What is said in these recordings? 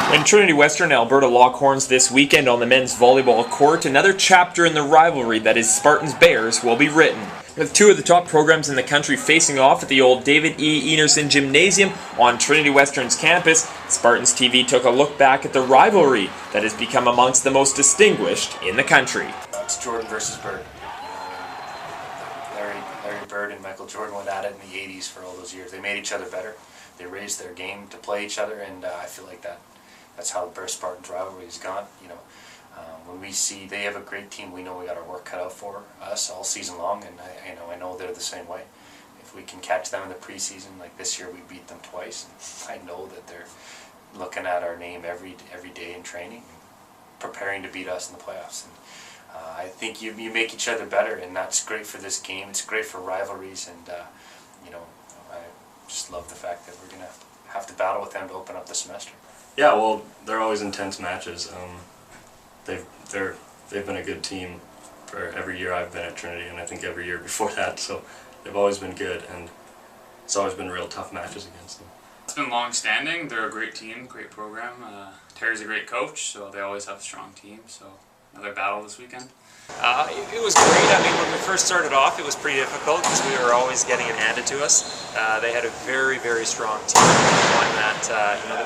When Trinity Western Alberta lock horns this weekend on the men's volleyball court, another chapter in the rivalry that is Spartans Bears will be written. With two of the top programs in the country facing off at the old David E. Enerson Gymnasium on Trinity Western's campus, Spartans TV took a look back at the rivalry that has become amongst the most distinguished in the country. It's Jordan versus Bird. Larry Bird and Michael Jordan went at it in the 80s for all those years. They made each other better. They raised their game to play each other, and I feel like that's how the Bears Spartans rivalry has gone. When we see they have a great team, we know we got our work cut out for us all season long, and I know they're the same way. If we can catch them in the preseason, like this year we beat them twice, and I know that they're looking at our name every day in training, preparing to beat us in the playoffs. And I think you make each other better, and that's great for this game. It's great for rivalries, and I just love the fact that we're gonna have to battle with them to open up the semester. Yeah, well, they're always intense matches. They've been a good team for every year I've been at Trinity, and I think every year before that. So they've always been good, and it's always been real tough matches against them. It's been long-standing. They're a great team, great program. Terry's a great coach, so they always have a strong team. So another battle this weekend. It was great. I mean, when we first started off, it was pretty difficult because we were always getting it handed to us. They had a very, very strong team. One that,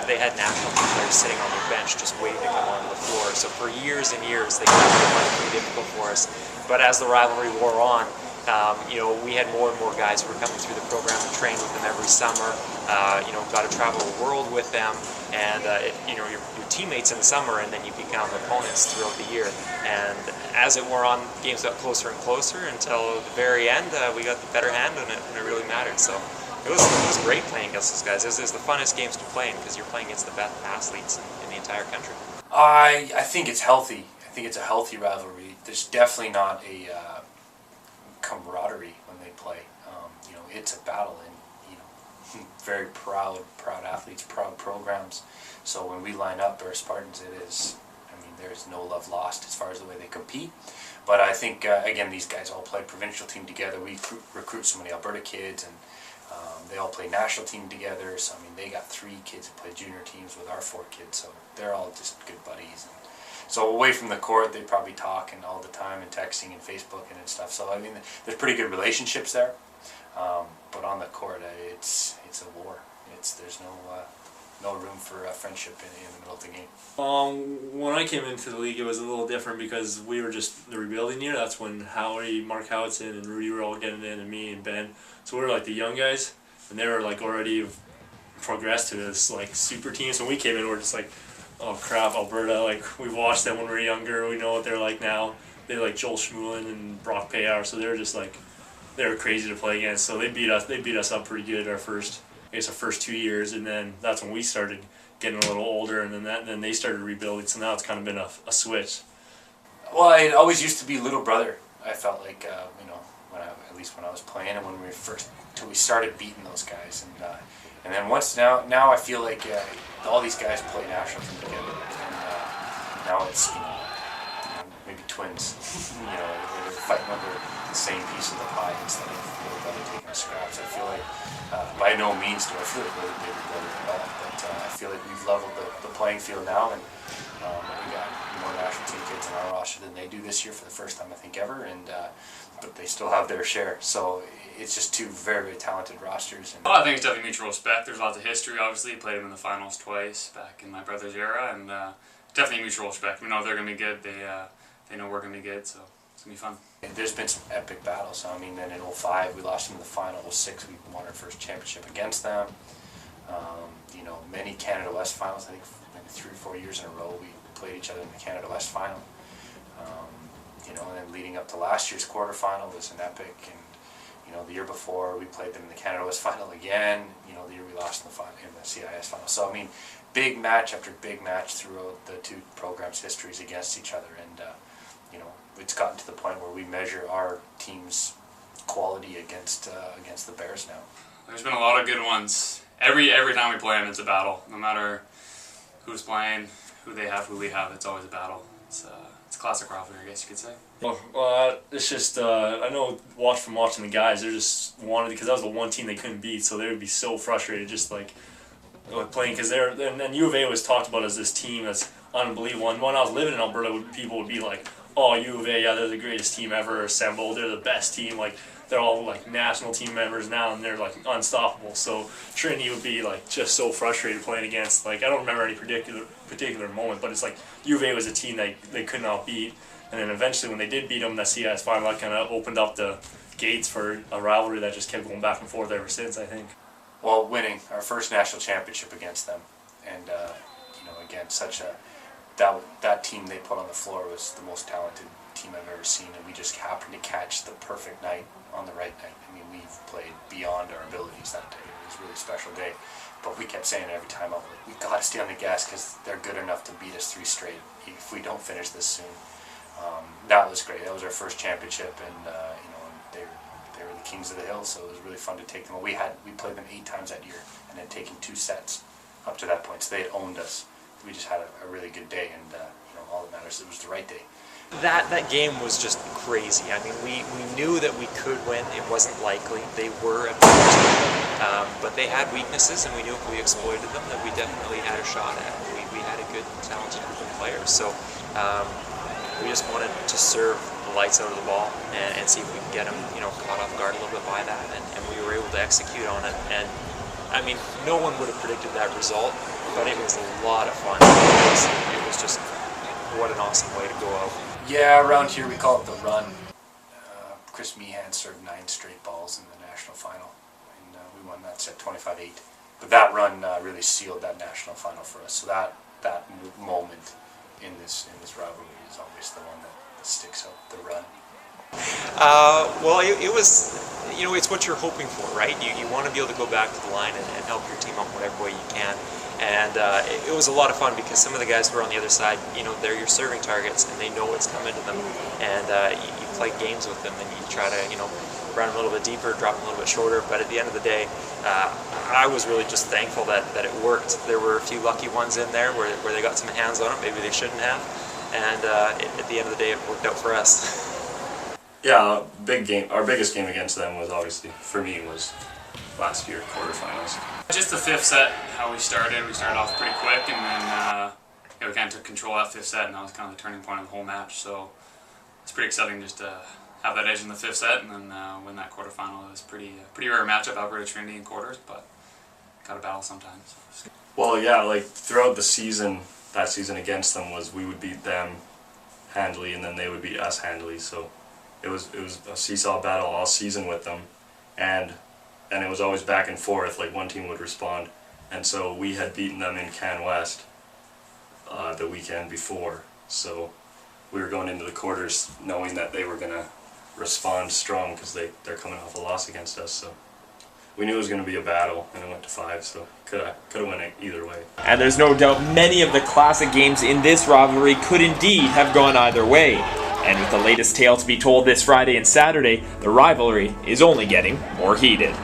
they had national team players sitting on their bench just waiting to come onto the floor. So for years and years, they made it pretty difficult for us. But as the rivalry wore on, we had more and more guys who were coming through the program and trained with them every summer. Got to travel the world with them, and your teammates in the summer, and then you become opponents throughout the year. And as it wore on, games got closer and closer until the very end. We got the better hand, and it really mattered. So it was great playing against those guys. It was the funnest games to play in because you're playing against the best athletes in the entire country. I think it's healthy. I think it's a healthy rivalry. There's definitely not a camaraderie when they play. It's a battle, and very proud athletes, proud programs. So when we line up our Spartans, there's no love lost as far as the way they compete. But I think again, these guys all play provincial team together. We recruit so many Alberta kids, and they all play national team together. So they got 3 kids who play junior teams with our 4 kids. So they're all just good buddies. And so away from the court, they probably talk and all the time and texting and Facebooking and stuff. So there's pretty good relationships there. But on the court, it's a war. There's no room for friendship in the middle of the game. When I came into the league, it was a little different because we were just the rebuilding year. That's when Mark Howitson, and Rudy were all getting in, and me and Ben. So we were like the young guys, and they were like already progressed to this like super team. So when we came in, we were just like, oh crap, Alberta, like we've watched them when we were younger, we know what they're like now. They like Joel Schmoulin and Brock Payar, so they were just like, they were crazy to play against. So they beat us up pretty good our first 2 years, and then that's when we started getting a little older, and then they started rebuilding. So now it's kind of been a switch. Well, it always used to be little brother. I felt like at least when I was playing, and when till we started beating those guys, and then once now I feel like all these guys play national team together, and now it's maybe twins. They're fighting over the same piece of the pie instead of little brother taking scraps. I feel like by no means do I feel like we're the bigger brother at all, but I feel like we've leveled the playing field now, and we got more national team kids in our roster than they do this year for the first time I think ever, and but they still have their share. So it's just 2 very, very talented rosters. Well, I think it's definitely mutual respect. There's lots of history, obviously. Played them in the finals twice back in my brother's era, and definitely mutual respect. We know they're going to be good. They know we're going to be good, so it's going to be fun. There's been some epic battles. Then in 2005, we lost them in the final. 2006, we won our first championship against them. Many Canada West finals. I think maybe 3 or 4 years in a row, we played each other in the Canada West final. And then leading up to last year's quarterfinal was an epic. And the year before, we played them in the Canada West final again. The year we lost in the CIS final. So big match after big match throughout the 2 programs' histories against each other, and it's gotten to the point where we measure our team's quality against the Bears now. There's been a lot of good ones. Every time we play them, it's a battle. No matter who's playing, who they have, who we have, it's always a battle. It's a classic rivalry, I guess you could say. Well, it's just I know from watching the guys, they're just wanted, because that was the one team they couldn't beat, so they would be so frustrated, just like playing, because and U of A was talked about as this team that's unbelievable. And when I was living in Alberta, people would be like, "Oh, U of A, yeah, they're the greatest team ever assembled. They're the best team. Like they're all like national team members now, and they're like unstoppable." So Trinity would be like just so frustrated playing against. Like I don't remember any particular moment, but it's like U of A was a team they could not beat. And then eventually, when they did beat them, that CIS final, that kind of opened up the gates for a rivalry that just kept going back and forth ever since, I think. Well, winning our first national championship against them, and again, that team they put on the floor was the most talented team I've ever seen, and we just happened to catch the perfect night on the right night. I mean, we've played beyond our abilities that day. It was a really special day, but we kept saying it every time, we got to stay on the gas because they're good enough to beat us 3 straight if we don't finish this soon. That was great. That was our first championship, and they were the kings of the hill, so it was really fun to take them. We played them 8 times that year, and had taken 2 sets up to that point, so they had owned us. We just had a really good day, and all that matters, it was the right day. That game was just crazy. I mean, we knew that we could win. It wasn't likely. They were a good team, but they had weaknesses, and we knew if we exploited them, that we definitely had a shot at it. We had a good, talented group of players, so we just wanted to serve the lights out of the ball and see if we can get them, caught off guard a little bit by that, and we were able to execute on it. And I mean, no one would have predicted that result, but it was a lot of fun. It was just what an awesome way to go out. Yeah, around here we call it the run. Chris Meehan served 9 straight balls in the national final, and we won that set 25-8. But that run really sealed that national final for us. So that moment in this rivalry is always the one that sticks out. The run. Well, it was, it's what you're hoping for, right? You want to be able to go back to the line and help your team out in whatever way you can. And it was a lot of fun because some of the guys who are on the other side, they're your serving targets and they know what's coming to them. And you play games with them and you try to, run them a little bit deeper, drop them a little bit shorter. But at the end of the day, I was really just thankful that it worked. There were a few lucky ones in there where they got some hands on it, maybe they shouldn't have. And at the end of the day, it worked out for us. Yeah, big game. Our biggest game against them was obviously, for me, was last year, quarterfinals. Just the 5th set, how we started off pretty quick, and then we kind of took control of that 5th set, and that was kind of the turning point of the whole match. So it's pretty exciting just to have that edge in the 5th set, and then win that quarterfinal. It was pretty rare matchup, Alberta Trinity in quarters, but got to battle sometimes. Well, yeah, like throughout the season, that season against them was we would beat them handily, and then they would beat us handily. So it was a seesaw battle all season with them, and it was always back and forth. Like one team would respond, and so we had beaten them in Can West the weekend before. So we were going into the quarters knowing that they were gonna respond strong because they're coming off a loss against us. So we knew it was going to be a battle, and it went to 5. So could have went it either way. And there's no doubt many of the classic games in this rivalry could indeed have gone either way. And with the latest tale to be told this Friday and Saturday, the rivalry is only getting more heated.